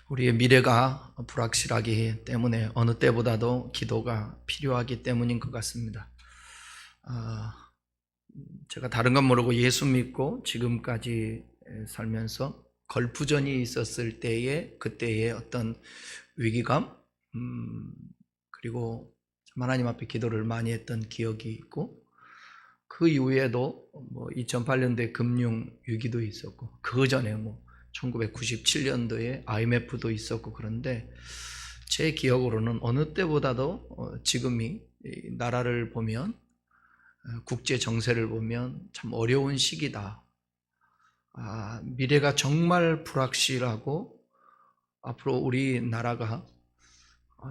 우리의 미래가 불확실하기 때문에 어느 때보다도 기도가 필요하기 때문인 것 같습니다. 제가 다른 건 모르고 예수 믿고 지금까지 살면서 걸프전이 있었을 때의 그때의 어떤 위기감, 그리고 하나님 앞에 기도를 많이 했던 기억이 있고, 그 이후에도 2008년도에 금융 위기도 있었고, 그 전에 1997년도에 IMF도 있었고, 그런데 제 기억으로는 어느 때보다도 지금이 나라를 보면, 국제 정세를 보면 참 어려운 시기다. 미래가 정말 불확실하고 앞으로 우리나라가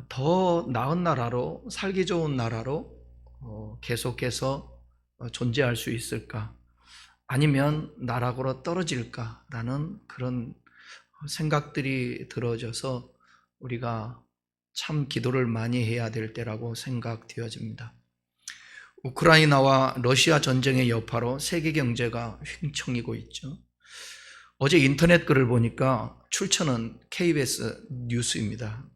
더 나은 나라로, 살기 좋은 나라로 계속해서 존재할 수 있을까? 아니면 나락으로 떨어질까라는 그런 생각들이 들어져서 우리가 참 기도를 많이 해야 될 때라고 생각되어집니다. 우크라이나와 러시아 전쟁의 여파로 세계 경제가 횡청이고 있죠. 어제 인터넷 글을 보니까 출처는 KBS 뉴스입니다.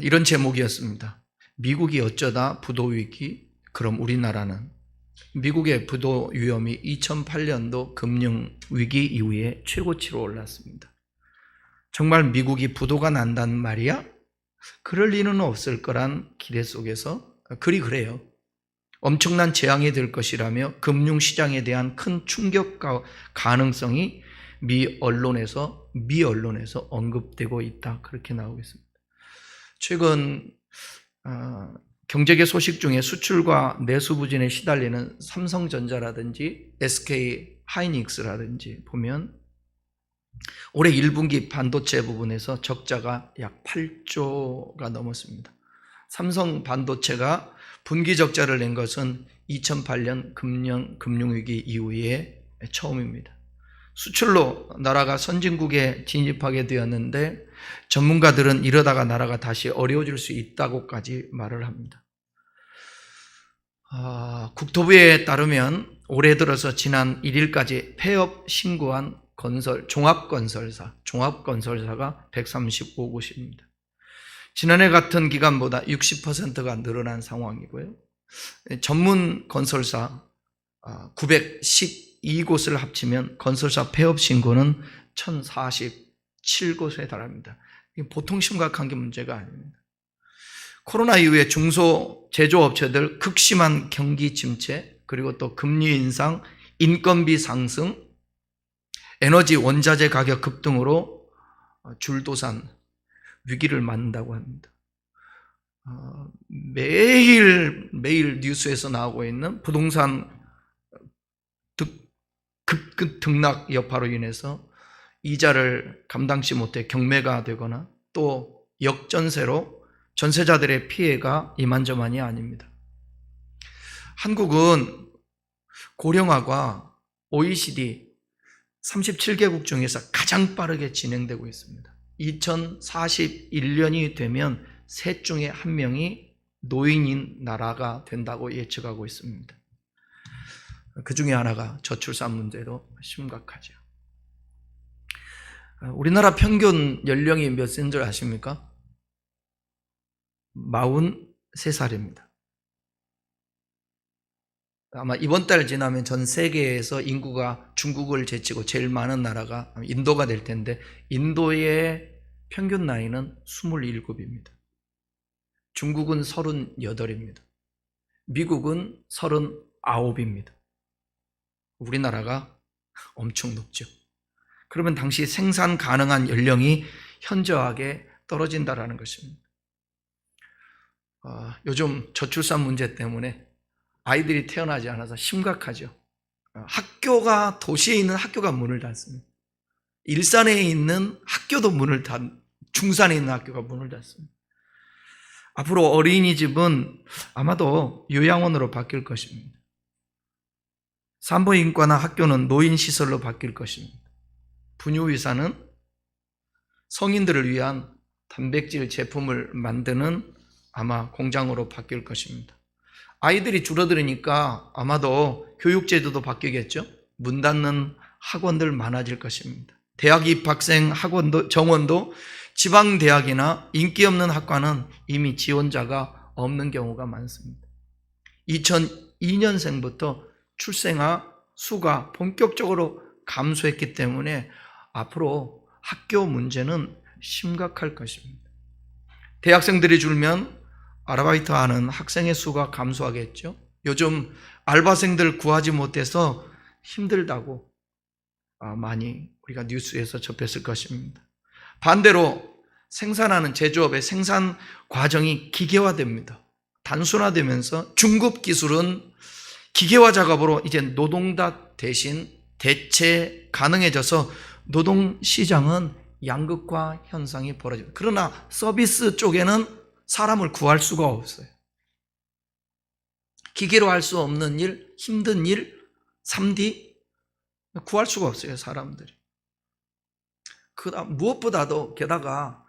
이런 제목이었습니다. 미국이 어쩌다 부도 위기, 그럼 우리나라는? 미국의 부도 위험이 2008년도 금융 위기 이후에 최고치로 올랐습니다. 정말 미국이 부도가 난단 말이야? 그럴 리는 없을 거란 기대 속에서 글이 그래요. 엄청난 재앙이 될 것이라며 금융시장에 대한 큰 충격과 가능성이 미 언론에서 언급되고 있다. 그렇게 나오고 있습니다. 최근 경제계 소식 중에 수출과 내수 부진에 시달리는 삼성전자라든지 SK 하이닉스라든지 보면 올해 1분기 반도체 부분에서 적자가 약 8조가 넘었습니다. 삼성 반도체가 분기 적자를 낸 것은 2008년 금융위기 이후에 처음입니다. 수출로 나라가 선진국에 진입하게 되었는데 전문가들은 이러다가 나라가 다시 어려워질 수 있다고까지 말을 합니다. 국토부에 따르면 올해 들어서 지난 1일까지 폐업 신고한 종합건설사가 135곳입니다. 지난해 같은 기간보다 60%가 늘어난 상황이고요. 전문 건설사 912곳을 합치면 건설사 폐업 신고는 1047곳에 달합니다. 보통 심각한 게 문제가 아닙니다. 코로나 이후에 중소제조업체들 극심한 경기 침체, 그리고 또 금리 인상, 인건비 상승, 에너지 원자재 가격 급등으로 줄도산 위기를 맞는다고 합니다. 매일 뉴스에서 나오고 있는 부동산 급급 등락 여파로 인해서 이자를 감당치 못해 경매가 되거나 또 역전세로 전세자들의 피해가 이만저만이 아닙니다. 한국은 고령화가 OECD 37개국 중에서 가장 빠르게 진행되고 있습니다. 2041년이 되면 셋 중에 한 명이 노인인 나라가 된다고 예측하고 있습니다. 그 중에 하나가 저출산 문제도 심각하죠. 우리나라 평균 연령이 몇 세인 줄 아십니까? 43살입니다. 아마 이번 달 지나면 전 세계에서 인구가 중국을 제치고 제일 많은 나라가 인도가 될 텐데, 인도의 평균 나이는 27입니다. 중국은 38입니다. 미국은 39입니다. 우리나라가 엄청 높죠. 그러면 당시 생산 가능한 연령이 현저하게 떨어진다는 것입니다. 요즘 저출산 문제 때문에 아이들이 태어나지 않아서 심각하죠. 학교가, 도시에 있는 학교가 문을 닫습니다. 일산에 있는 학교도 중산에 있는 학교가 문을 닫습니다. 앞으로 어린이집은 아마도 요양원으로 바뀔 것입니다. 산부인과나 학교는 노인시설로 바뀔 것입니다. 분유의사는 성인들을 위한 단백질 제품을 만드는 아마 공장으로 바뀔 것입니다. 아이들이 줄어들으니까 아마도 교육제도도 바뀌겠죠. 문 닫는 학원들 많아질 것입니다. 대학 입학생 학원도 정원도 지방 대학이나 인기 없는 학과는 이미 지원자가 없는 경우가 많습니다. 2002년생부터 출생아 수가 본격적으로 감소했기 때문에 앞으로 학교 문제는 심각할 것입니다. 대학생들이 줄면 아르바이트 하는 학생의 수가 감소하겠죠. 요즘 알바생들 구하지 못해서 힘들다고 많이 우리가 뉴스에서 접했을 것입니다. 반대로 생산하는 제조업의 생산 과정이 기계화됩니다. 단순화되면서 중급 기술은 기계화 작업으로 이제 노동자 대신 대체 가능해져서 노동 시장은 양극화 현상이 벌어집니다. 그러나 서비스 쪽에는 사람을 구할 수가 없어요. 기계로 할 수 없는 일, 힘든 일, 3D 구할 수가 없어요, 사람들이. 무엇보다도 게다가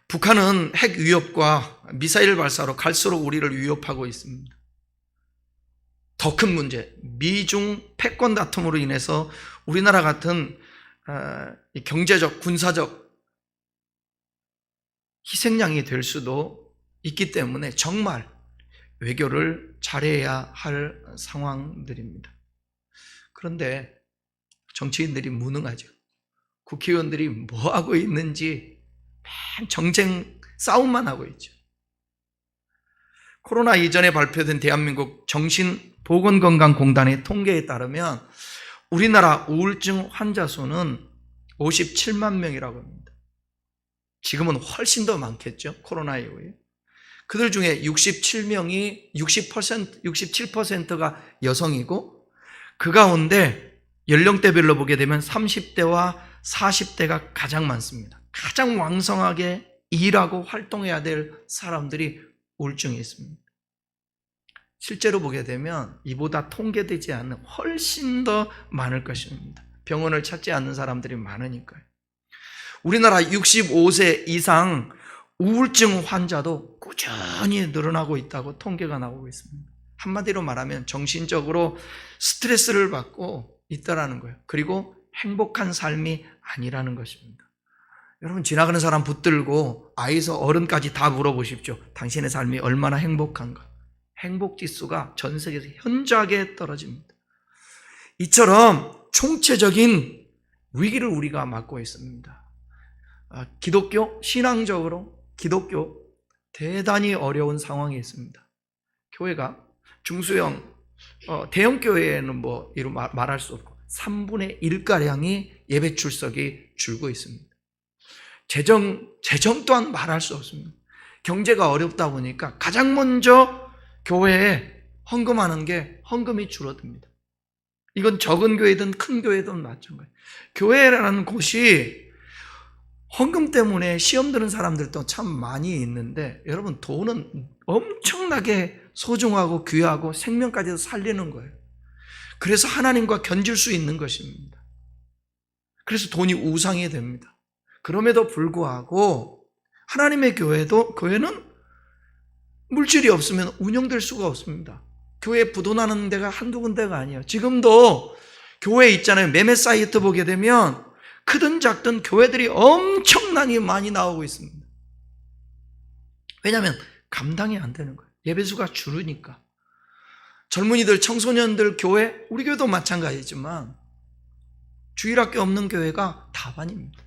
북한은 핵 위협과 미사일 발사로 갈수록 우리를 위협하고 있습니다. 더 큰 문제, 미중 패권 다툼으로 인해서 우리나라 같은 경제적, 군사적 희생양이 될 수도 있기 때문에 정말 외교를 잘해야 할 상황들입니다. 그런데 정치인들이 무능하죠. 국회의원들이 뭐 하고 있는지 맨 정쟁 싸움만 하고 있죠. 코로나 이전에 발표된 대한민국 정신보건건강공단의 통계에 따르면 우리나라 우울증 환자 수는 57만 명이라고 합니다. 지금은 훨씬 더 많겠죠, 코로나 이후에. 그들 중에 67%가 여성이고 그 가운데 연령대별로 보게 되면 30대와 40대가 가장 많습니다. 가장 왕성하게 일하고 활동해야 될 사람들이 우울증이 있습니다. 실제로 보게 되면 이보다 통계되지 않는 훨씬 더 많을 것입니다. 병원을 찾지 않는 사람들이 많으니까요. 우리나라 65세 이상 우울증 환자도 꾸준히 늘어나고 있다고 통계가 나오고 있습니다. 한마디로 말하면 정신적으로 스트레스를 받고 있다라는 거예요. 그리고 행복한 삶이 아니라는 것입니다. 여러분, 지나가는 사람 붙들고 아이에서 어른까지 다 물어보십시오. 당신의 삶이 얼마나 행복한가? 행복지수가 전 세계에서 현저하게 떨어집니다. 이처럼 총체적인 위기를 우리가 맞고 있습니다. 기독교, 신앙적으로 기독교 대단히 어려운 상황에 있습니다. 교회가 중소형, 대형 교회에는 뭐 이루 말할 수 없고 3분의 1가량이 예배 출석이 줄고 있습니다. 재정 또한 말할 수 없습니다. 경제가 어렵다 보니까 가장 먼저 교회에 헌금하는 게 헌금이 줄어듭니다. 이건 적은 교회든 큰 교회든 마찬가지예요. 교회라는 곳이 헌금 때문에 시험 드는 사람들도 참 많이 있는데 여러분, 돈은 엄청나게 소중하고 귀하고 생명까지도 살리는 거예요. 그래서 하나님과 견줄 수 있는 것입니다. 그래서 돈이 우상이 됩니다. 그럼에도 불구하고 하나님의 교회는 물질이 없으면 운영될 수가 없습니다. 교회 부도나는 데가 한두 군데가 아니에요. 지금도 교회 있잖아요. 매매 사이트 보게 되면 크든 작든 교회들이 엄청나게 많이 나오고 있습니다. 왜냐하면 감당이 안 되는 거예요. 예배수가 줄으니까. 젊은이들, 청소년들 교회, 우리 교회도 마찬가지지만 주일학교 없는 교회가 다반입니다.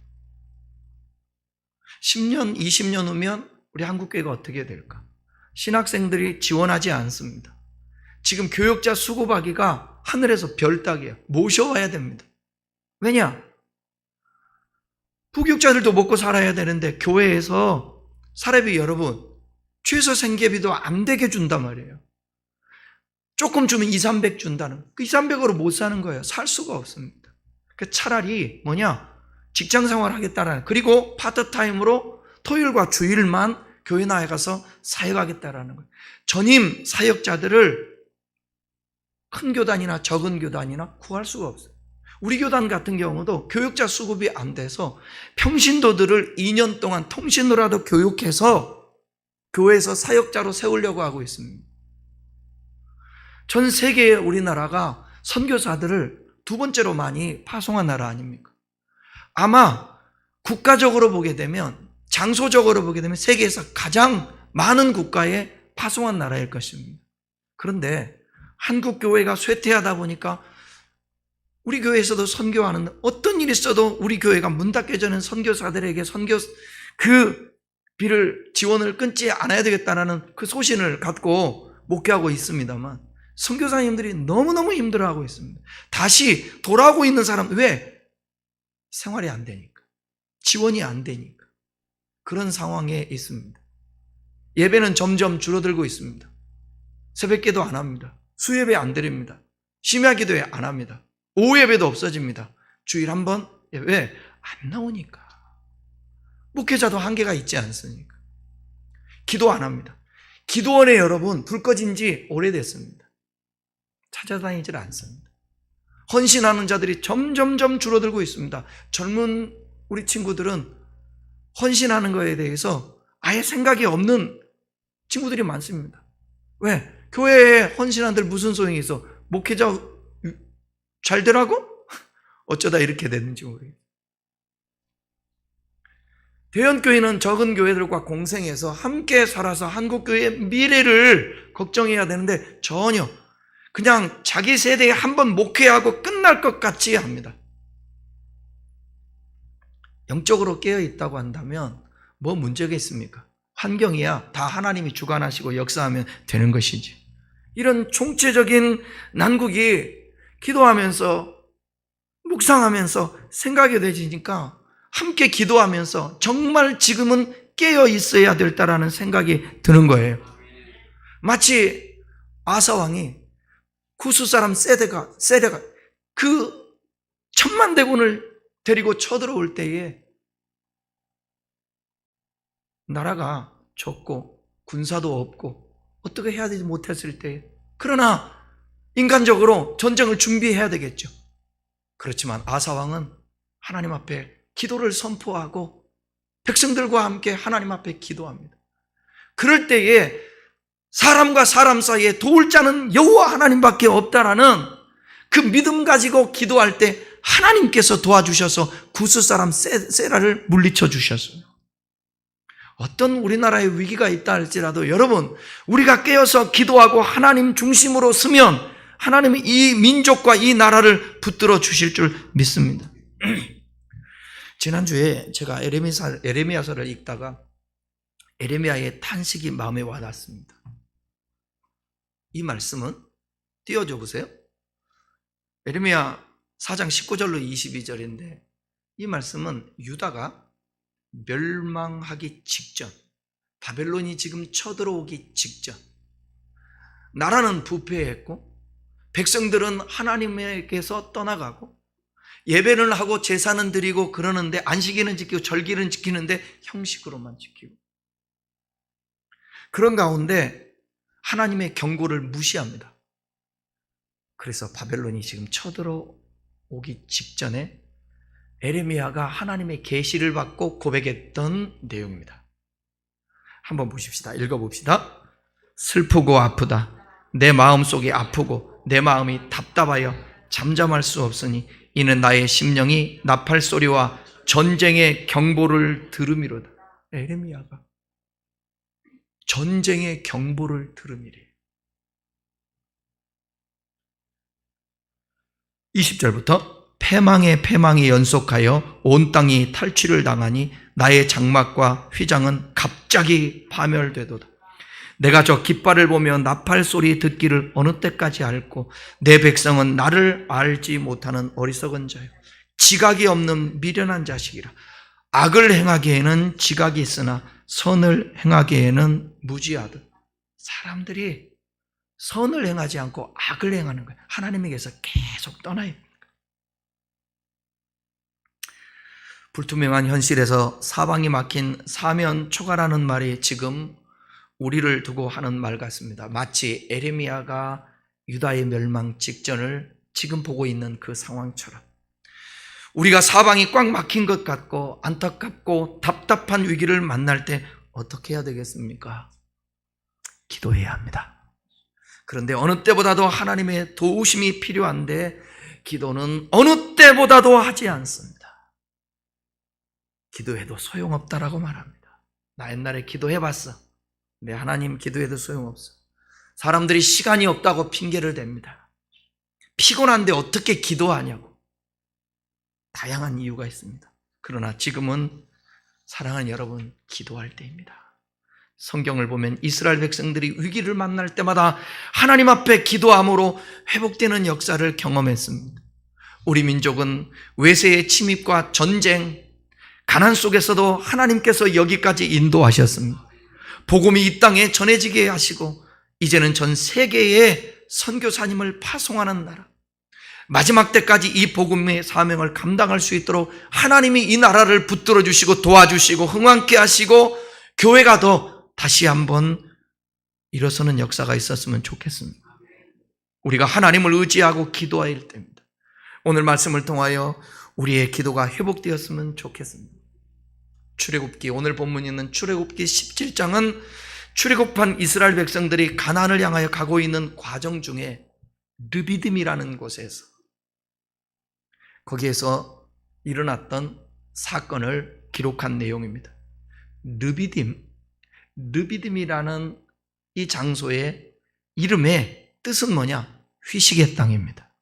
10년, 20년 후면 우리 한국교회가 어떻게 될까? 신학생들이 지원하지 않습니다. 지금 교역자 수급하기가 하늘에서 별 따기예요. 모셔와야 됩니다. 왜냐? 부교육자들도 먹고 살아야 되는데 교회에서 사례비 여러분 최소 생계비도 안 되게 준단 말이에요. 조금 주면 200-300 준다는, 그 200-300으로 못 사는 거예요. 살 수가 없습니다. 차라리 직장생활 하겠다라는, 그리고 파트타임으로 토요일과 주일만 교회 나가서 사역하겠다라는 거예요. 전임 사역자들을 큰 교단이나 적은 교단이나 구할 수가 없어요. 우리 교단 같은 경우도 교육자 수급이 안 돼서 평신도들을 2년 동안 통신으로라도 교육해서 교회에서 사역자로 세우려고 하고 있습니다. 전 세계의 우리나라가 선교사들을 두 번째로 많이 파송한 나라 아닙니까? 아마 국가적으로 보게 되면, 장소적으로 보게 되면 세계에서 가장 많은 국가에 파송한 나라일 것입니다. 그런데 한국 교회가 쇠퇴하다 보니까 우리 교회에서도 선교하는, 어떤 일이 있어도 우리 교회가 문 닫기 전에 선교사들에게 그 비를, 지원을 끊지 않아야 되겠다라는 그 소신을 갖고 목회하고 있습니다만, 선교사님들이 너무너무 힘들어하고 있습니다. 다시 돌아오고 있는 사람, 왜? 생활이 안 되니까, 지원이 안 되니까 그런 상황에 있습니다. 예배는 점점 줄어들고 있습니다. 새벽기도 안 합니다. 수예배 안 드립니다. 심야기도회 안 합니다. 오후 예배도 없어집니다. 주일 한 번. 왜? 안 나오니까. 목회자도 한계가 있지 않습니까? 기도 안 합니다. 기도원에 여러분 불 꺼진 지 오래됐습니다. 찾아다니질 않습니다. 헌신하는 자들이 점점점 줄어들고 있습니다. 젊은 우리 친구들은 헌신하는 것에 대해서 아예 생각이 없는 친구들이 많습니다. 왜? 교회에 헌신한들 무슨 소용이 있어? 목회자 잘 되라고? 어쩌다 이렇게 됐는지 모르겠어요. 대형교회는 적은 교회들과 공생해서 함께 살아서 한국교회의 미래를 걱정해야 되는데 전혀 그냥 자기 세대에 한번 목회하고 끝날 것 같이 합니다. 영적으로 깨어있다고 한다면 뭐 문제가 있습니까? 환경이야 다 하나님이 주관하시고 역사하면 되는 것이지. 이런 총체적인 난국이 기도하면서 묵상하면서 생각이 되지니까 함께 기도하면서 정말 지금은 깨어 있어야 될다라는 생각이 드는 거예요. 마치 아사 왕이 구스 사람 세레가 그 1000만 대군을 데리고 쳐들어올 때에 나라가 좁고 군사도 없고 어떻게 해야 되지 못했을 때, 그러나 인간적으로 전쟁을 준비해야 되겠죠. 그렇지만 아사 왕은 하나님 앞에 기도를 선포하고 백성들과 함께 하나님 앞에 기도합니다. 그럴 때에 사람과 사람 사이에 도울 자는 여호와 하나님밖에 없다라는 그 믿음 가지고 기도할 때 하나님께서 도와주셔서 구스 사람 세라를 물리쳐 주셨어요. 어떤 우리나라에 위기가 있다 할지라도 여러분, 우리가 깨어서 기도하고 하나님 중심으로 서면 하나님이 이 민족과 이 나라를 붙들어 주실 줄 믿습니다. 지난주에 제가 에레미야서를 읽다가 에레미야의 탄식이 마음에 와닿습니다. 이 말씀은 띄워줘 보세요. 에레미야 4장 19절로 22절인데 이 말씀은 유다가 멸망하기 직전, 바벨론이 지금 쳐들어오기 직전, 나라는 부패했고 백성들은 하나님에게서 떠나가고 예배를 하고 제사는 드리고 그러는데 안식일은 지키고 절기는 지키는데 형식으로만 지키고, 그런 가운데 하나님의 경고를 무시합니다. 그래서 바벨론이 지금 쳐들어오기 직전에 에레미야가 하나님의 계시를 받고 고백했던 내용입니다. 한번 보십시다. 읽어봅시다. 슬프고 아프다. 내 마음속이 아프고 내 마음이 답답하여 잠잠할 수 없으니 이는 나의 심령이 나팔 소리와 전쟁의 경보를 들음이로다. 에레미야가 전쟁의 경보를 들음이래. 20절부터 패망이 연속하여 온 땅이 탈취를 당하니 나의 장막과 휘장은 갑자기 파멸되도다. 내가 저 깃발을 보며 나팔 소리 듣기를 어느 때까지 앓고 내 백성은 나를 알지 못하는 어리석은 자요, 지각이 없는 미련한 자식이라. 악을 행하기에는 지각이 있으나 선을 행하기에는 무지하듯. 사람들이 선을 행하지 않고 악을 행하는 거예요. 하나님에게서 계속 떠나요. 불투명한 현실에서 사방이 막힌 사면초가라는 말이 지금 우리를 두고 하는 말 같습니다. 마치 에레미야가 유다의 멸망 직전을 지금 보고 있는 그 상황처럼 우리가 사방이 꽉 막힌 것 같고 안타깝고 답답한 위기를 만날 때 어떻게 해야 되겠습니까? 기도해야 합니다. 그런데 어느 때보다도 하나님의 도우심이 필요한데 기도는 어느 때보다도 하지 않습니다. 기도해도 소용없다라고 말합니다. 나 옛날에 기도해봤어. 근데 하나님 기도해도 소용없어. 사람들이 시간이 없다고 핑계를 댑니다. 피곤한데 어떻게 기도하냐고. 다양한 이유가 있습니다. 그러나 지금은 사랑하는 여러분, 기도할 때입니다. 성경을 보면 이스라엘 백성들이 위기를 만날 때마다 하나님 앞에 기도함으로 회복되는 역사를 경험했습니다. 우리 민족은 외세의 침입과 전쟁, 가난 속에서도 하나님께서 여기까지 인도하셨습니다. 복음이 이 땅에 전해지게 하시고 이제는 전 세계에 선교사님을 파송하는 나라, 마지막 때까지 이 복음의 사명을 감당할 수 있도록 하나님이 이 나라를 붙들어 주시고 도와주시고 흥왕케 하시고 교회가 더 다시 한번 일어서는 역사가 있었으면 좋겠습니다. 우리가 하나님을 의지하고 기도할 때입니다. 오늘 말씀을 통하여 우리의 기도가 회복되었으면 좋겠습니다. 출애굽기, 오늘 본문이 있는 출애굽기 17장은 출애굽한 이스라엘 백성들이 가나안을 향하여 가고 있는 과정 중에 르비딤이라는 곳에서 거기에서 일어났던 사건을 기록한 내용입니다. 르비딤이라는 이 장소의 이름의 뜻은 뭐냐? 휴식의 땅입니다.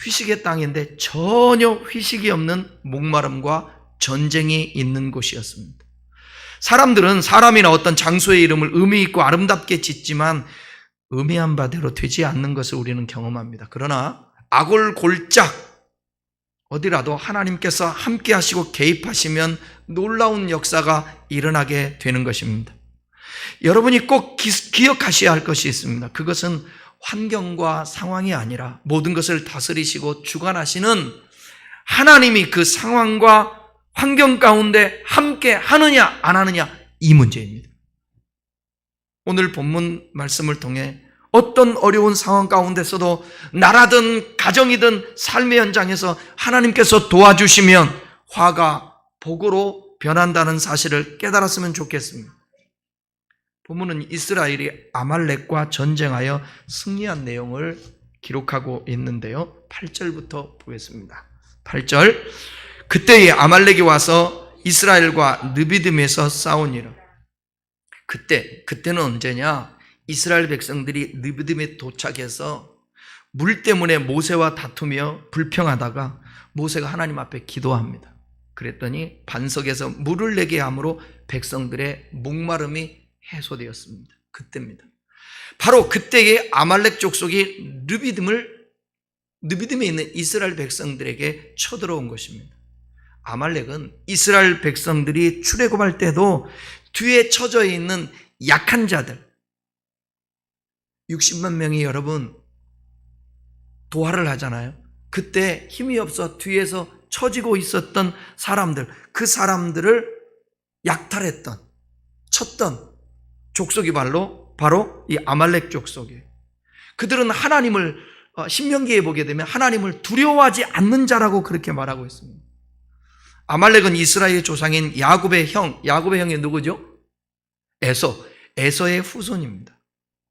휴식의 땅인데 전혀 휴식이 없는 목마름과 전쟁이 있는 곳이었습니다. 사람들은 사람이나 어떤 장소의 이름을 의미 있고 아름답게 짓지만 의미한 바대로 되지 않는 것을 우리는 경험합니다. 그러나 아골골짝 어디라도 하나님께서 함께 하시고 개입하시면 놀라운 역사가 일어나게 되는 것입니다. 여러분이 꼭 기억하셔야 할 것이 있습니다. 그것은 환경과 상황이 아니라 모든 것을 다스리시고 주관하시는 하나님이 그 상황과 환경 가운데 함께 하느냐 안 하느냐, 이 문제입니다. 오늘 본문 말씀을 통해 어떤 어려운 상황 가운데서도 나라든 가정이든 삶의 현장에서 하나님께서 도와주시면 화가 복으로 변한다는 사실을 깨달았으면 좋겠습니다. 본문은 이스라엘이 아말렉과 전쟁하여 승리한 내용을 기록하고 있는데요. 8절부터 보겠습니다. 8절, 그때에 아말렉이 와서 이스라엘과 르비딤에서 싸우니라. 그때는 언제냐? 이스라엘 백성들이 르비딤에 도착해서 물 때문에 모세와 다투며 불평하다가 모세가 하나님 앞에 기도합니다. 그랬더니 반석에서 물을 내게 함으로 백성들의 목마름이 해소되었습니다. 그때입니다. 바로 그때의 아말렉 족속이 르비딤에 있는 이스라엘 백성들에게 쳐들어온 것입니다. 아말렉은 이스라엘 백성들이 출애굽할 때도 뒤에 처져 있는 약한 자들 60만 명이 여러분 도하를 하잖아요. 그때 힘이 없어 뒤에서 처지고 있었던 사람들, 그 사람들을 약탈했던, 쳤던 족속이 바로 이 아말렉 족속이에요. 그들은 하나님을 신명기에 보게 되면 하나님을 두려워하지 않는 자라고 그렇게 말하고 있습니다. 아말렉은 이스라엘의 조상인 야곱의 형이 누구죠? 에서의 후손입니다.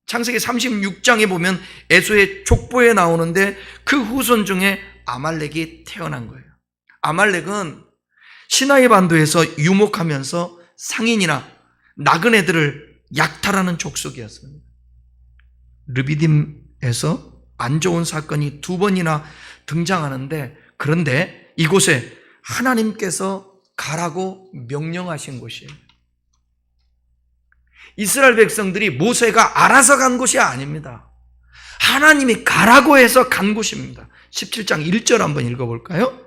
창세기 36장에 보면 에서의 족보에 나오는데 그 후손 중에 아말렉이 태어난 거예요. 아말렉은 시나이 반도에서 유목하면서 상인이나 나그네들을 약탈하는 족속이었습니다. 르비딤에서 안 좋은 사건이 2번이나 등장하는데, 그런데 이곳에 하나님께서 가라고 명령하신 곳이에요. 이스라엘 백성들이 모세가 알아서 간 곳이 아닙니다. 하나님이 가라고 해서 간 곳입니다. 17장 1절 한번 읽어볼까요?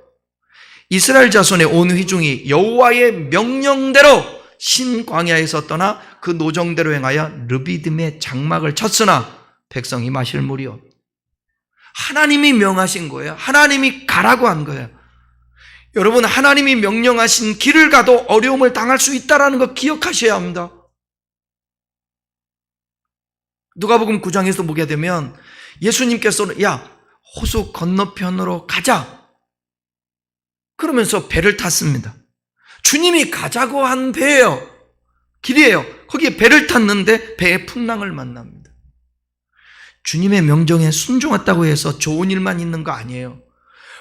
이스라엘 자손의 온 회중이 여호와의 명령대로 신광야에서 떠나 그 노정대로 행하여 르비딤의 장막을 쳤으나 백성이 마실 물이 없. 하나님이 명하신 거예요. 하나님이 가라고 한 거예요. 여러분, 하나님이 명령하신 길을 가도 어려움을 당할 수 있다는 거 기억하셔야 합니다. 누가복음 9장에서 보게 되면 예수님께서는 호수 건너편으로 가자 그러면서 배를 탔습니다. 주님이 가자고 한 배예요. 길이에요. 거기에 배를 탔는데 배의 풍랑을 만납니다. 주님의 명령에 순종했다고 해서 좋은 일만 있는 거 아니에요.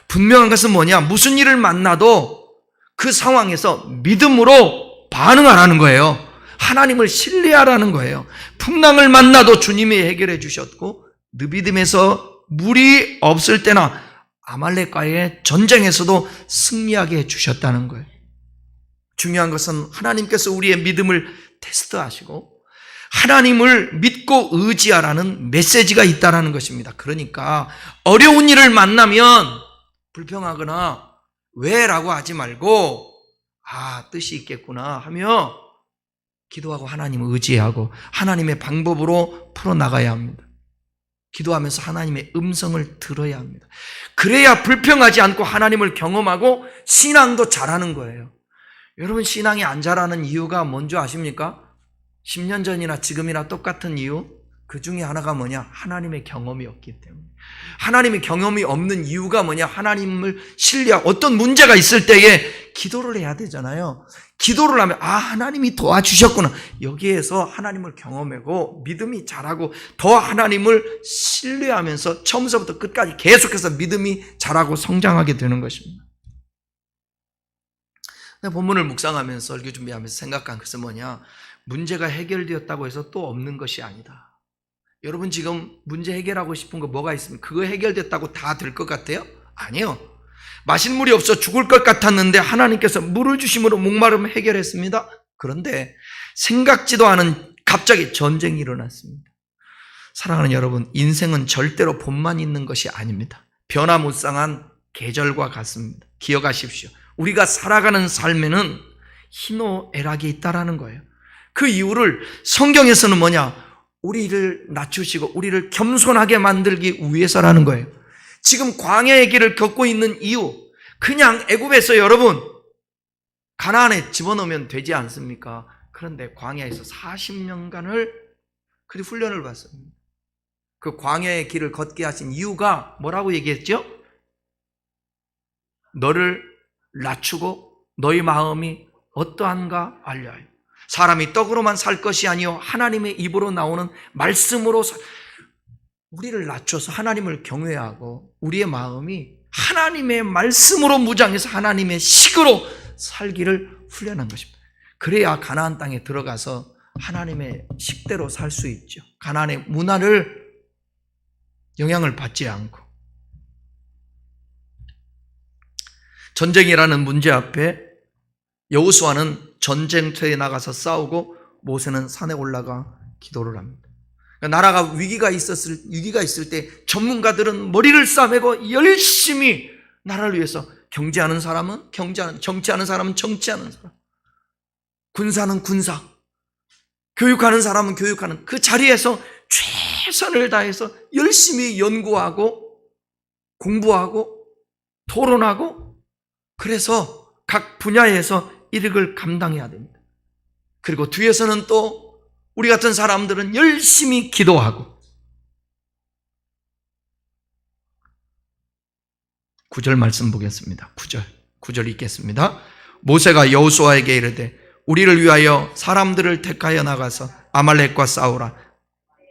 분명한 것은 뭐냐? 무슨 일을 만나도 그 상황에서 믿음으로 반응하라는 거예요. 하나님을 신뢰하라는 거예요. 풍랑을 만나도 주님이 해결해 주셨고, 느비딤에서 물이 없을 때나 아말렉과의 전쟁에서도 승리하게 해 주셨다는 거예요. 중요한 것은 하나님께서 우리의 믿음을 테스트하시고 하나님을 믿고 의지하라는 메시지가 있다는 것입니다. 그러니까 어려운 일을 만나면 불평하거나 왜? 라고 하지 말고 뜻이 있겠구나 하며 기도하고 하나님을 의지하고 하나님의 방법으로 풀어나가야 합니다. 기도하면서 하나님의 음성을 들어야 합니다. 그래야 불평하지 않고 하나님을 경험하고 신앙도 잘하는 거예요. 여러분, 신앙이 안 자라는 이유가 뭔지 아십니까? 10년 전이나 지금이나 똑같은 이유, 그 중에 하나가 뭐냐? 하나님의 경험이 없기 때문에. 하나님의 경험이 없는 이유가 뭐냐? 하나님을 신뢰하고 어떤 문제가 있을 때에 기도를 해야 되잖아요. 기도를 하면 하나님이 도와주셨구나. 여기에서 하나님을 경험하고 믿음이 자라고 더 하나님을 신뢰하면서 처음부터 끝까지 계속해서 믿음이 자라고 성장하게 되는 것입니다. 본문을 묵상하면서 설교 준비하면서 생각한 것은 뭐냐? 문제가 해결되었다고 해서 또 없는 것이 아니다. 여러분, 지금 문제 해결하고 싶은 거 뭐가 있으면 그거 해결됐다고 다 될 것 같아요? 아니요. 마실 물이 없어 죽을 것 같았는데 하나님께서 물을 주심으로 목마름 해결했습니다. 그런데 생각지도 않은 갑자기 전쟁이 일어났습니다. 사랑하는 여러분, 인생은 절대로 봄만 있는 것이 아닙니다. 변화무쌍한 계절과 같습니다. 기억하십시오. 우리가 살아가는 삶에는 희노애락이 있다라는 거예요. 그 이유를 성경에서는 뭐냐? 우리를 낮추시고 우리를 겸손하게 만들기 위해서라는 거예요. 지금 광야의 길을 걷고 있는 이유, 그냥 애굽에서 여러분 가나안에 집어넣으면 되지 않습니까? 그런데 광야에서 40년간을 그 훈련을 받습니다. 그 광야의 길을 걷게 하신 이유가 뭐라고 얘기했죠? 너를 낮추고 너희 마음이 어떠한가 알려요. 사람이 떡으로만 살 것이 아니요 하나님의 입으로 나오는 말씀으로 우리를 낮춰서 하나님을 경외하고 우리의 마음이 하나님의 말씀으로 무장해서 하나님의 식으로 살기를 훈련한 것입니다. 그래야 가나안 땅에 들어가서 하나님의 식대로 살 수 있죠. 가나안의 문화를 영향을 받지 않고. 전쟁이라는 문제 앞에 여호수아는 전쟁터에 나가서 싸우고 모세는 산에 올라가 기도를 합니다. 그러니까 나라가 위기가 있을 때 전문가들은 머리를 싸매고 열심히 나라를 위해서 경제하는 사람은 경제하는, 정치하는 사람은 정치하는 사람, 군사는 군사, 교육하는 사람은 교육하는 그 자리에서 최선을 다해서 열심히 연구하고 공부하고 토론하고 그래서 각 분야에서 이득을 감당해야 됩니다. 그리고 뒤에서는 또 우리 같은 사람들은 열심히 기도하고 9절 말씀 보겠습니다. 9절 읽겠습니다. 모세가 여호수아에게 이르되 우리를 위하여 사람들을 택하여 나가서 아말렉과 싸우라.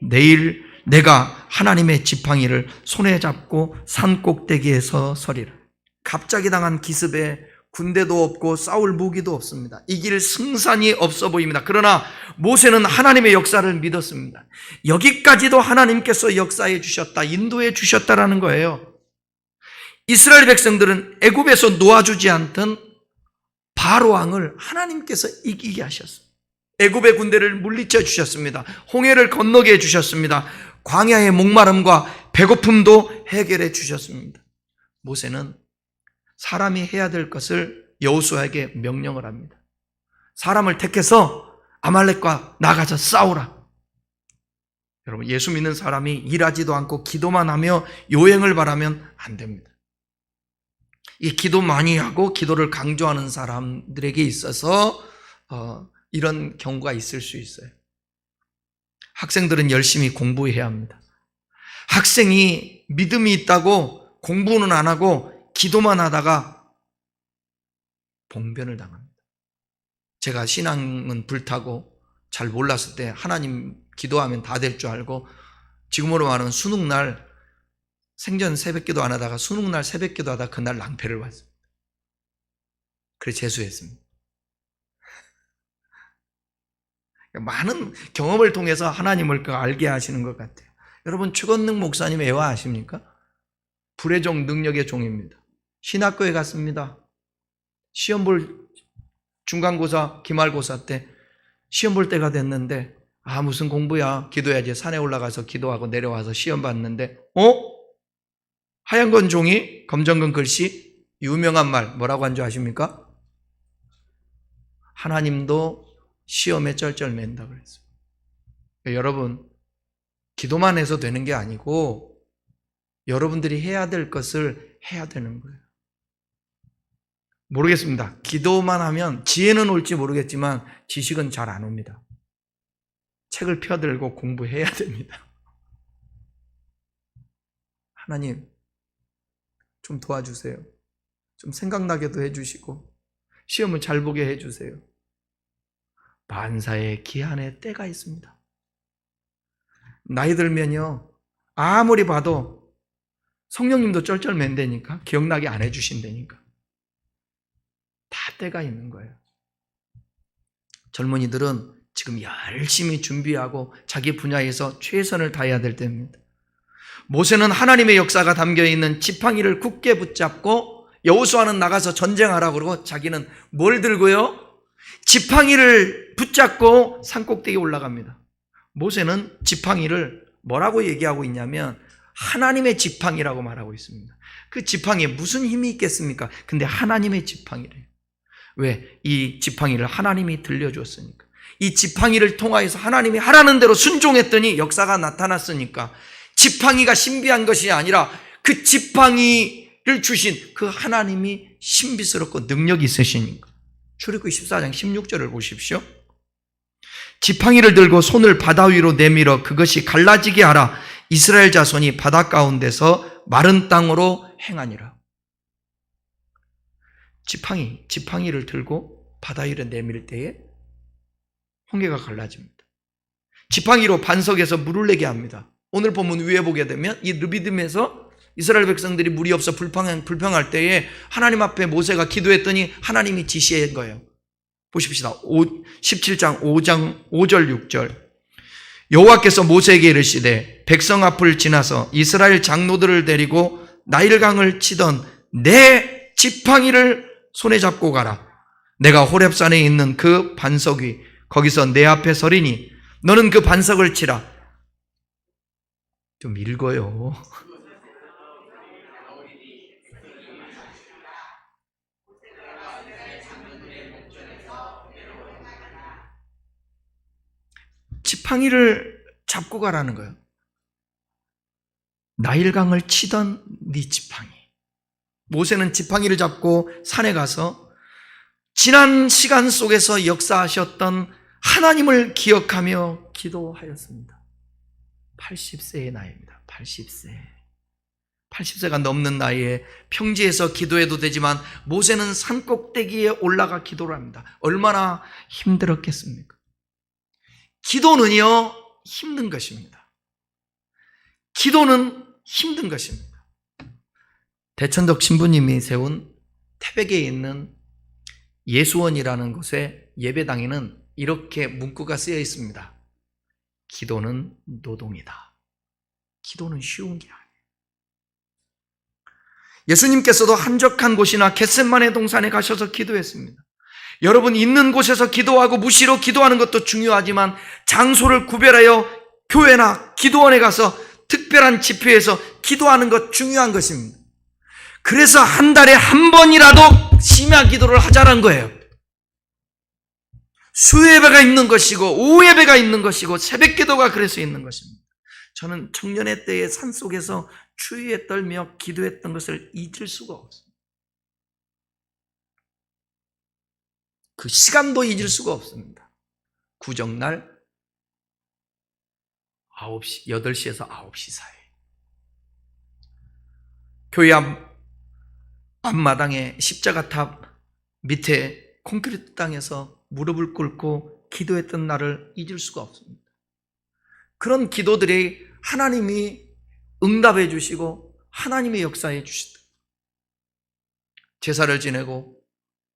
내일 내가 하나님의 지팡이를 손에 잡고 산 꼭대기에서 서리라. 갑자기 당한 기습에 군대도 없고 싸울 무기도 없습니다. 이길 승산이 없어 보입니다. 그러나 모세는 하나님의 역사를 믿었습니다. 여기까지도 하나님께서 역사해 주셨다, 인도해 주셨다라는 거예요. 이스라엘 백성들은 애굽에서 놓아주지 않던 바로 왕을 하나님께서 이기게 하셨습니다. 애굽의 군대를 물리쳐 주셨습니다. 홍해를 건너게 해 주셨습니다. 광야의 목마름과 배고픔도 해결해 주셨습니다. 모세는 사람이 해야 될 것을 여호수아에게 명령을 합니다. 사람을 택해서 아말렉과 나가서 싸우라. 여러분, 예수 믿는 사람이 일하지도 않고 기도만 하며 요행을 바라면 안 됩니다. 이 기도 많이 하고 기도를 강조하는 사람들에게 있어서 이런 경우가 있을 수 있어요. 학생들은 열심히 공부해야 합니다. 학생이 믿음이 있다고 공부는 안 하고 기도만 하다가 봉변을 당합니다. 제가 신앙은 불타고 잘 몰랐을 때 하나님 기도하면 다 될 줄 알고 지금으로 말하는 수능날 생전 새벽기도 안 하다가 수능날 새벽기도 하다가 그날 낭패를 봤습니다. 그래서 재수했습니다. 많은 경험을 통해서 하나님을 알게 하시는 것 같아요. 여러분, 최건능 목사님 애화 아십니까? 불의 종, 능력의 종입니다. 신학교에 갔습니다. 시험 볼 중간고사, 기말고사 때 시험 볼 때가 됐는데 무슨 공부야, 기도해야지. 산에 올라가서 기도하고 내려와서 시험 봤는데 하얀 건 종이, 검정건 글씨, 유명한 말 뭐라고 한 줄 아십니까? 하나님도 시험에 쩔쩔맨다 그랬어요. 여러분, 기도만 해서 되는 게 아니고 여러분들이 해야 될 것을 해야 되는 거예요. 모르겠습니다. 기도만 하면 지혜는 올지 모르겠지만 지식은 잘 안 옵니다. 책을 펴들고 공부해야 됩니다. 하나님, 좀 도와주세요. 좀 생각나게도 해주시고 시험을 잘 보게 해주세요. 만사의 기한의 때가 있습니다. 나이 들면요, 아무리 봐도 성령님도 쩔쩔맨다니까, 기억나게 안 해주신다니까. 다 때가 있는 거예요. 젊은이들은 지금 열심히 준비하고 자기 분야에서 최선을 다해야 될 때입니다. 모세는 하나님의 역사가 담겨있는 지팡이를 굳게 붙잡고 여호수아는 나가서 전쟁하라고 그러고 자기는 뭘 들고요? 지팡이를 붙잡고 산꼭대기에 올라갑니다. 모세는 지팡이를 뭐라고 얘기하고 있냐면 하나님의 지팡이라고 말하고 있습니다. 그 지팡이에 무슨 힘이 있겠습니까? 근데 하나님의 지팡이래요. 왜? 이 지팡이를 하나님이 들려줬으니까. 이 지팡이를 통하여서 하나님이 하라는 대로 순종했더니 역사가 나타났으니까 지팡이가 신비한 것이 아니라 그 지팡이를 주신 그 하나님이 신비스럽고 능력이 있으시니까. 출애굽기 14장 16절을 보십시오. 지팡이를 들고 손을 바다 위로 내밀어 그것이 갈라지게 하라. 이스라엘 자손이 바다 가운데서 마른 땅으로 행하니라. 지팡이를 들고 바다 위로 내밀 때에 홍해가 갈라집니다. 지팡이로 반석에서 물을 내게 합니다. 오늘 본문 위에 보게 되면 이 르비딤에서 이스라엘 백성들이 물이 없어 불평할 때에 하나님 앞에 모세가 기도했더니 하나님이 지시한 거예요. 보십시다. 17장 5절 6절. 여호와께서 모세에게 이르시되 백성 앞을 지나서 이스라엘 장로들을 데리고 나일강을 치던 내 지팡이를 손에 잡고 가라. 내가 호렙산에 있는 그 반석 위 거기서 내 앞에 서리니 너는 그 반석을 치라. 좀 읽어요. 지팡이를 잡고 가라는 거예요. 나일강을 치던 네 지팡이. 모세는 지팡이를 잡고 산에 가서 지난 시간 속에서 역사하셨던 하나님을 기억하며 기도하였습니다. 80세의 나이입니다. 80세가 넘는 나이에 평지에서 기도해도 되지만 모세는 산꼭대기에 올라가 기도를 합니다. 얼마나 힘들었겠습니까? 기도는요, 힘든 것입니다. 기도는 힘든 것입니다. 대천덕 신부님이 세운 태백에 있는 예수원이라는 곳에 예배당에는 이렇게 문구가 쓰여 있습니다. 기도는 노동이다. 기도는 쉬운 게 아니에요. 예수님께서도 한적한 곳이나 겟세마네 동산에 가셔서 기도했습니다. 여러분, 있는 곳에서 기도하고 무시로 기도하는 것도 중요하지만 장소를 구별하여 교회나 기도원에 가서 특별한 집회에서 기도하는 것 중요한 것입니다. 그래서 한 달에 한 번이라도 심야 기도를 하자는 거예요. 수예배가 있는 것이고 오후 예배가 있는 것이고 새벽 기도가 그래서 있는 것입니다. 저는 청년의 때에 산속에서 추위에 떨며 기도했던 것을 잊을 수가 없습니다. 그 시간도 잊을 수가 없습니다. 구정날 8시에서 9시 사이. 교회 앞마당에 십자가탑 밑에 콘크리트 땅에서 무릎을 꿇고 기도했던 날을 잊을 수가 없습니다. 그런 기도들이 하나님이 응답해 주시고 하나님의 역사해 주시다. 제사를 지내고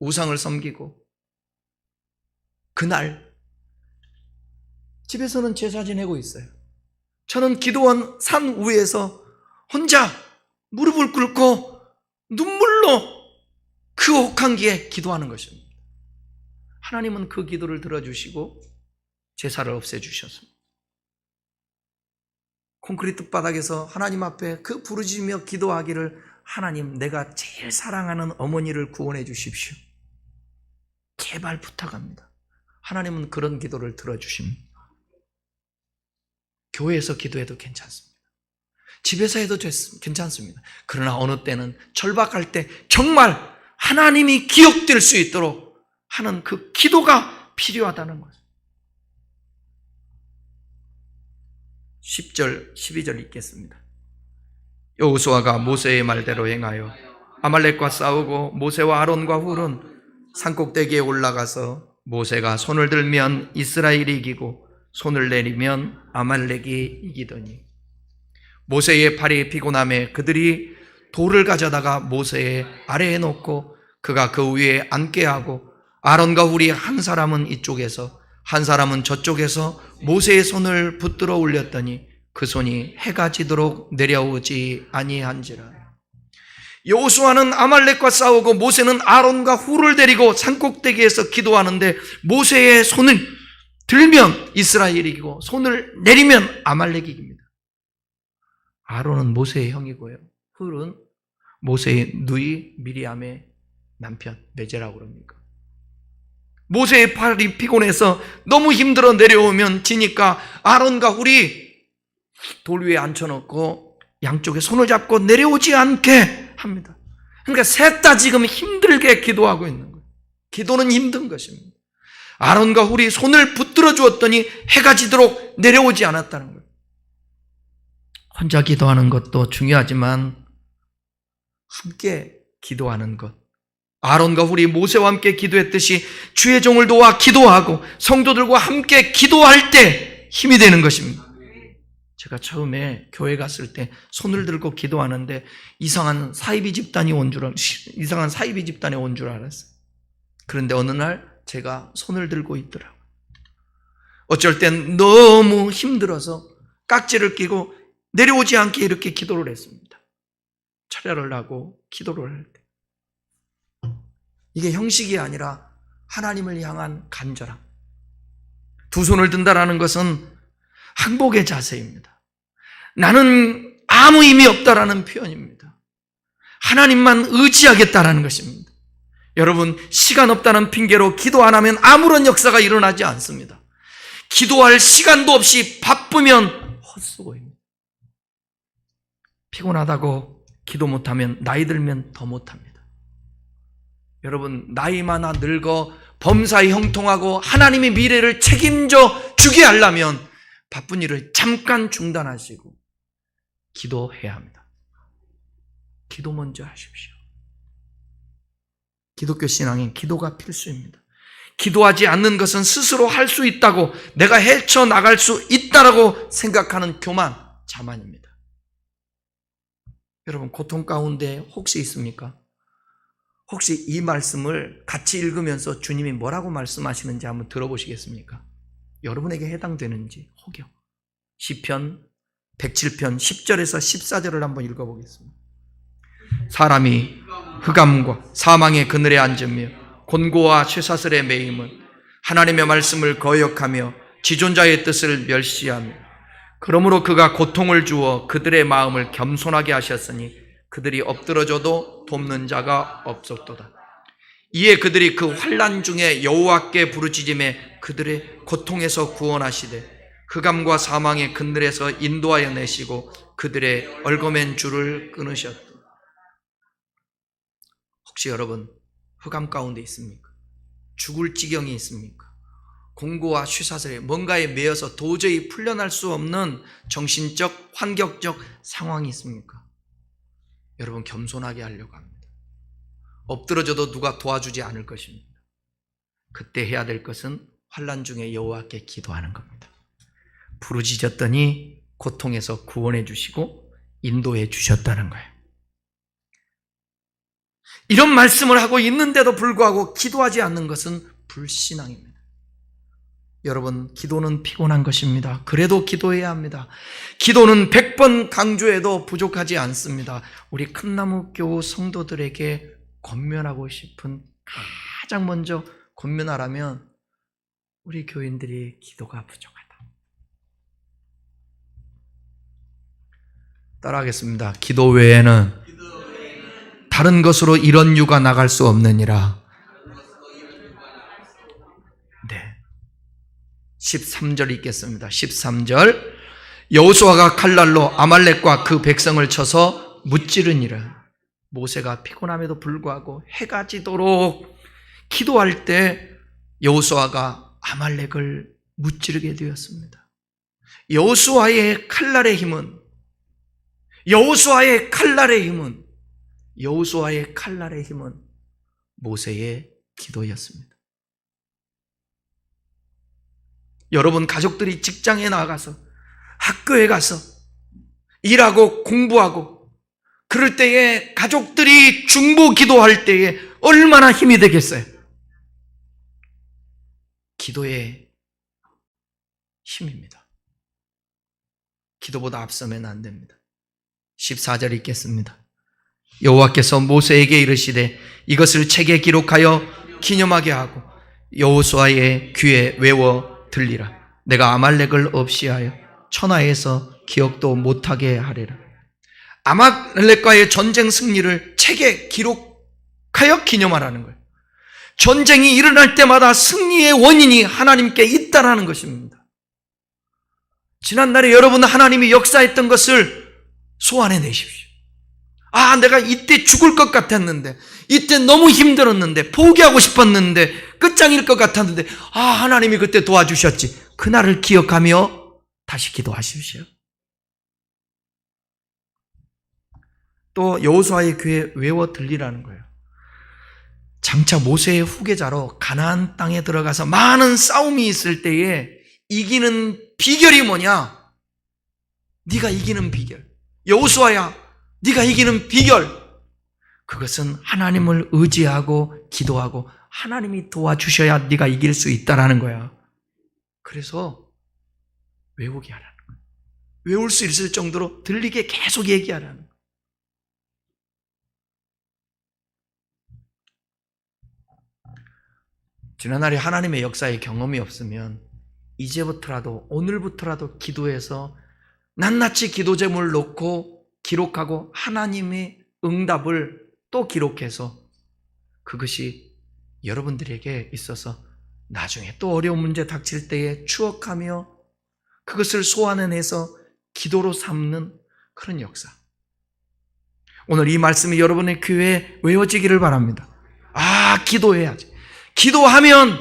우상을 섬기고 그날 집에서는 제사 지내고 있어요. 저는 기도원 산 위에서 혼자 무릎을 꿇고 눈물로 그 혹한기에 기도하는 것입니다. 하나님은 그 기도를 들어주시고 제사를 없애주셨습니다. 콘크리트 바닥에서 하나님 앞에 그 부르짖으며 기도하기를, 하나님, 내가 제일 사랑하는 어머니를 구원해 주십시오. 제발 부탁합니다. 하나님은 그런 기도를 들어주십니다. 교회에서 기도해도 괜찮습니다. 집에서 해도 괜찮습니다. 그러나 어느 때는 절박할 때 정말 하나님이 기억될 수 있도록 하는 그 기도가 필요하다는 거죠. 10절, 12절 읽겠습니다. 여호수아가 모세의 말대로 행하여 아말렉과 싸우고 모세와 아론과 훌은 산꼭대기에 올라가서 모세가 손을 들면 이스라엘이 이기고 손을 내리면 아말렉이 이기더니 모세의 팔이 피곤함에 그들이 돌을 가져다가 모세의 아래에 놓고 그가 그 위에 앉게 하고 아론과 훌이 한 사람은 이쪽에서 한 사람은 저쪽에서 모세의 손을 붙들어 올렸더니 그 손이 해가 지도록 내려오지 아니한지라. 여호수아는 아말렉과 싸우고 모세는 아론과 훌을 데리고 산꼭대기에서 기도하는데 모세의 손을 들면 이스라엘이 이기고 손을 내리면 아말렉이 이깁니다. 아론은 모세의 형이고요, 훌은 모세의 누이 미리암의 남편 메제라고 그럽니까? 모세의 팔이 피곤해서 너무 힘들어 내려오면 지니까 아론과 훌이 돌 위에 앉혀놓고 양쪽에 손을 잡고 내려오지 않게 합니다. 그러니까 셋 다 지금 힘들게 기도하고 있는 거예요. 기도는 힘든 것입니다. 아론과 훌이 손을 붙들어 주었더니 해가 지도록 내려오지 않았다는 거예요. 혼자 기도하는 것도 중요하지만 함께 기도하는 것, 아론과 훌이 모세와 함께 기도했듯이 주의 종을 도와 기도하고 성도들과 함께 기도할 때 힘이 되는 것입니다. 제가 처음에 교회 갔을 때 손을 들고 기도하는데 이상한 사이비 집단에 온 줄 알았어요. 그런데 어느 날 제가 손을 들고 있더라고요. 어쩔 땐 너무 힘들어서 깍지를 끼고 내려오지 않게 이렇게 기도를 했습니다. 철야를 하고 기도를 할 때. 이게 형식이 아니라 하나님을 향한 간절함. 두 손을 든다라는 것은 항복의 자세입니다. 나는 아무 의미 없다라는 표현입니다. 하나님만 의지하겠다라는 것입니다. 여러분, 시간 없다는 핑계로 기도 안 하면 아무런 역사가 일어나지 않습니다. 기도할 시간도 없이 바쁘면 헛수고입니다. 피곤하다고 기도 못하면 나이 들면 더 못합니다. 여러분, 나이 많아 늙어 범사에 형통하고 하나님의 미래를 책임져 주게 하려면 바쁜 일을 잠깐 중단하시고 기도해야 합니다. 기도 먼저 하십시오. 기독교 신앙인 기도가 필수입니다. 기도하지 않는 것은 스스로 할 수 있다고, 내가 헤쳐나갈 수 있다라고 생각하는 교만, 자만입니다. 여러분, 고통 가운데 혹시 있습니까? 혹시 이 말씀을 같이 읽으면서 주님이 뭐라고 말씀하시는지 한번 들어보시겠습니까? 여러분에게 해당되는지 혹여. 시편 107편 10절에서 14절을 한번 읽어보겠습니다. 사람이 흑암과 사망의 그늘에 앉으며 곤고와 쇠사슬에 매임은 하나님의 말씀을 거역하며 지존자의 뜻을 멸시하며, 그러므로 그가 고통을 주어 그들의 마음을 겸손하게 하셨으니 그들이 엎드러져도 돕는 자가 없었도다. 이에 그들이 그 환난 중에 여호와께 부르짖음에 그들의 고통에서 구원하시되 흑암과 사망의 그늘에서 인도하여 내시고 그들의 얽어맨 줄을 끊으셨다. 혹시 여러분 흑암 가운데 있습니까? 죽을 지경이 있습니까? 공고와 쇠사슬에 뭔가에 매여서 도저히 풀려날 수 없는 정신적, 환경적 상황이 있습니까? 여러분, 겸손하게 하려고 합니다. 엎드러져도 누가 도와주지 않을 것입니다. 그때 해야 될 것은 환난 중에 여호와께 기도하는 겁니다. 부르짖었더니 고통에서 구원해 주시고 인도해 주셨다는 거예요. 이런 말씀을 하고 있는데도 불구하고 기도하지 않는 것은 불신앙입니다. 여러분, 기도는 피곤한 것입니다. 그래도 기도해야 합니다. 기도는 100번 강조해도 부족하지 않습니다. 우리 큰나무 교우 성도들에게 권면하고 싶은, 가장 먼저 권면하라면 우리 교인들이 기도가 부족하다. 따라하겠습니다. 기도 외에는 다른 것으로 이런 유가 나갈 수 없느니라. 네. 13절 읽겠습니다. 13절. 여호수아가 칼날로 아말렉과 그 백성을 쳐서 무찌르니라. 모세가 피곤함에도 불구하고 해가 지도록 기도할 때 여호수아가 아말렉을 무찌르게 되었습니다. 여호수아의 칼날의 힘은 모세의 기도였습니다. 여러분, 가족들이 직장에 나가서 학교에 가서 일하고 공부하고 그럴 때에 가족들이 중보 기도할 때에 얼마나 힘이 되겠어요? 기도의 힘입니다. 기도보다 앞서면 안 됩니다. 14절 읽겠습니다. 여호와께서 모세에게 이르시되 이것을 책에 기록하여 기념하게 하고 여호수아의 귀에 외워 들리라. 내가 아말렉을 없이하여 천하에서 기억도 못하게 하리라. 아말렉과의 전쟁 승리를 책에 기록하여 기념하라는 거예요. 전쟁이 일어날 때마다 승리의 원인이 하나님께 있다라는 것입니다. 지난날에 여러분, 하나님이 역사했던 것을 소환해 내십시오. 아, 내가 이때 죽을 것 같았는데, 이때 너무 힘들었는데, 포기하고 싶었는데, 끝장일 것 같았는데, 아, 하나님이 그때 도와주셨지. 그날을 기억하며 다시 기도하십시오. 또 여호수아의 귀에 외워 들리라는 거예요. 장차 모세의 후계자로 가나안 땅에 들어가서 많은 싸움이 있을 때에 이기는 비결이 뭐냐? 네가 이기는 비결. 여호수아야, 네가 이기는 비결. 그것은 하나님을 의지하고 기도하고 하나님이 도와주셔야 네가 이길 수 있다라는 거야. 그래서 외우게 하라는 거야. 외울 수 있을 정도로 들리게 계속 얘기하라는 거야. 지난날에 하나님의 역사에 경험이 없으면 이제부터라도, 오늘부터라도 기도해서 낱낱이 기도 제목을 놓고 기록하고 하나님의 응답을 또 기록해서 그것이 여러분들에게 있어서 나중에 또 어려운 문제 닥칠 때에 추억하며 그것을 소환해내서 기도로 삼는 그런 역사. 오늘 이 말씀이 여러분의 귀에 외워지기를 바랍니다. 아, 기도해야지. 기도하면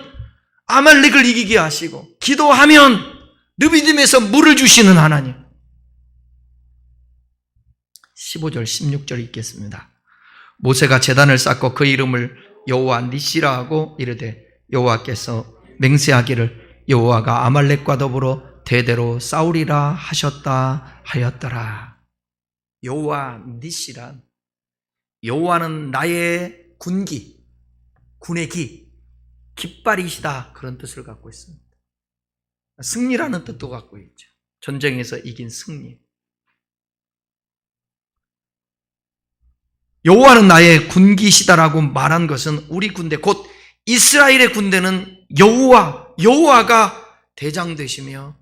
아말렉을 이기게 하시고, 기도하면 르비딤에서 물을 주시는 하나님. 15절 16절 읽겠습니다. 모세가 제단을 쌓고 그 이름을 여호와 니시라 하고 이르되 여호와께서 맹세하기를 여호와가 아말렉과 더불어 대대로 싸우리라 하셨다 하였더라. 여호와 니시란, 여호와는 나의 군기, 군의 기, 깃발이시다, 그런 뜻을 갖고 있습니다. 승리라는 뜻도 갖고 있죠. 전쟁에서 이긴 승리. 여호와는 나의 군기시다라고 말한 것은 우리 군대, 곧 이스라엘의 군대는 여호와가 대장 되시며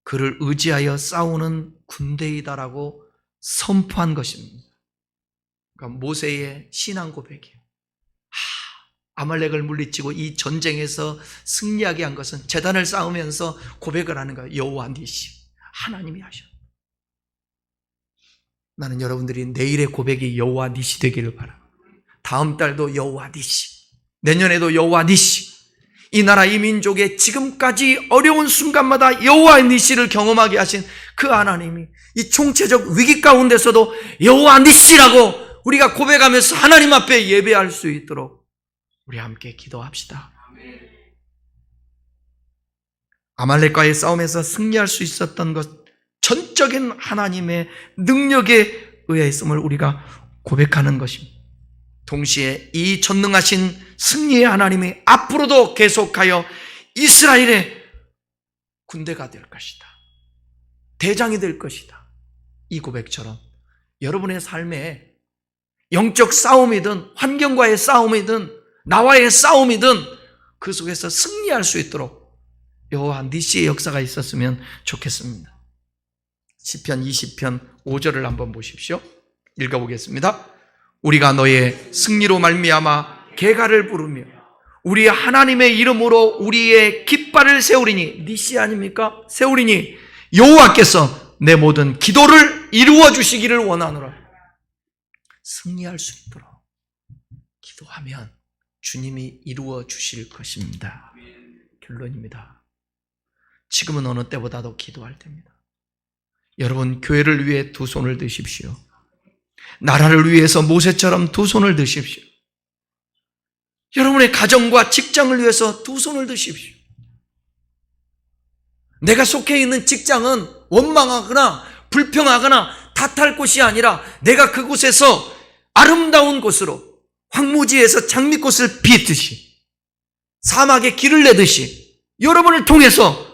그를 의지하여 싸우는 군대이다라고 선포한 것입니다. 그러니까 모세의 신앙 고백이에요. 아말렉을 물리치고 이 전쟁에서 승리하게 한 것은 제단을 쌓으면서 고백을 하는 거예요. 여호와 니시, 하나님이 하셨다. 나는 여러분들이 내일의 고백이 여호와 니시 되기를 바랍니다. 다음 달도 여호와 니시, 내년에도 여호와 니시, 이 나라 이 민족의 지금까지 어려운 순간마다 여호와 니시를 경험하게 하신 그 하나님이 이 총체적 위기 가운데서도 여호와 니시라고 우리가 고백하면서 하나님 앞에 예배할 수 있도록 우리 함께 기도합시다. 아말렉과의 싸움에서 승리할 수 있었던 것, 전적인 하나님의 능력에 의해 있음을 우리가 고백하는 것입니다. 동시에 이 전능하신 승리의 하나님이 앞으로도 계속하여 이스라엘의 군대가 될 것이다. 대장이 될 것이다. 이 고백처럼 여러분의 삶에 영적 싸움이든 환경과의 싸움이든 나와의 싸움이든 그 속에서 승리할 수 있도록 여호와 니시의 역사가 있었으면 좋겠습니다. 시편 20편 5절을 한번 보십시오. 읽어보겠습니다. 우리가 너의 승리로 말미암아 계가를 부르며 우리 하나님의 이름으로 우리의 깃발을 세우리니, 니시 아닙니까? 세우리니 여호와께서 내 모든 기도를 이루어 주시기를 원하노라. 승리할 수 있도록 기도하면 주님이 이루어 주실 것입니다. 결론입니다. 지금은 어느 때보다도 기도할 때입니다. 여러분, 교회를 위해 두 손을 드십시오. 나라를 위해서 모세처럼 두 손을 드십시오. 여러분의 가정과 직장을 위해서 두 손을 드십시오. 내가 속해 있는 직장은 원망하거나 불평하거나 탓할 곳이 아니라 내가 그곳에서 아름다운 곳으로 황무지에서 장미꽃을 피듯이 사막에 길을 내듯이 여러분을 통해서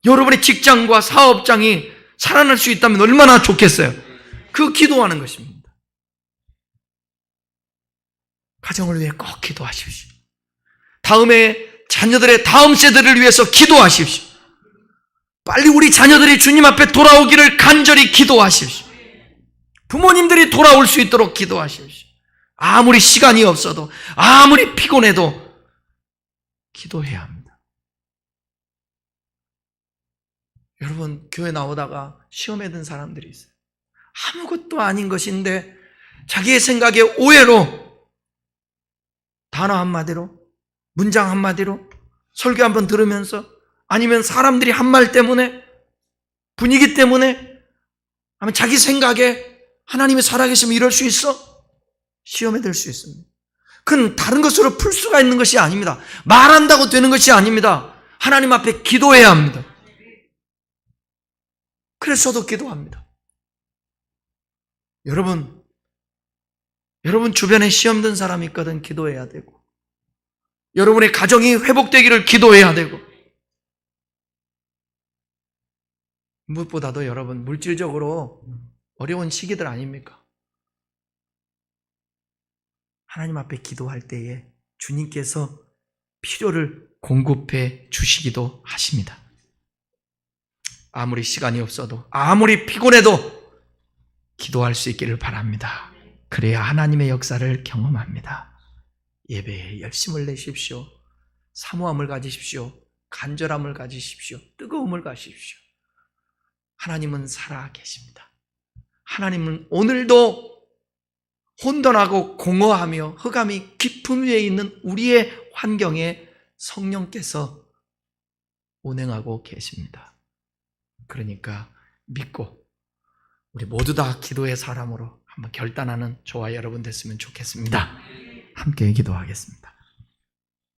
여러분의 직장과 사업장이 살아날 수 있다면 얼마나 좋겠어요. 그 기도하는 것입니다. 가정을 위해 꼭 기도하십시오. 다음에 자녀들의 다음 세대를 위해서 기도하십시오. 빨리 우리 자녀들이 주님 앞에 돌아오기를 간절히 기도하십시오. 부모님들이 돌아올 수 있도록 기도하십시오. 아무리 시간이 없어도, 아무리 피곤해도 기도해야 합니다. 여러분, 교회 나오다가 시험에 든 사람들이 있어요. 아무것도 아닌 것인데 자기의 생각에 오해로 단어 한마디로, 문장 한마디로, 설교 한번 들으면서, 아니면 사람들이 한 말 때문에, 분위기 때문에, 아니면 자기 생각에 하나님이 살아계시면 이럴 수 있어? 시험에 들 수 있습니다. 그건 다른 것으로 풀 수가 있는 것이 아닙니다. 말한다고 되는 것이 아닙니다. 하나님 앞에 기도해야 합니다. 그래서 저도 기도합니다. 여러분 주변에 시험 든 사람이 있거든. 기도해야 되고, 여러분의 가정이 회복되기를 기도해야 되고, 무엇보다도 여러분 물질적으로 어려운 시기들 아닙니까? 하나님 앞에 기도할 때에 주님께서 필요를 공급해 주시기도 하십니다. 아무리 시간이 없어도, 아무리 피곤해도 기도할 수 있기를 바랍니다. 그래야 하나님의 역사를 경험합니다. 예배에 열심을 내십시오. 사모함을 가지십시오. 간절함을 가지십시오. 뜨거움을 가지십시오. 하나님은 살아 계십니다. 하나님은 오늘도 혼돈하고 공허하며 흑암이 깊은 위에 있는 우리의 환경에 성령께서 운행하고 계십니다. 그러니까 믿고 우리 모두 다 기도의 사람으로 한번 결단하는 저와 여러분 됐으면 좋겠습니다. 함께 기도하겠습니다.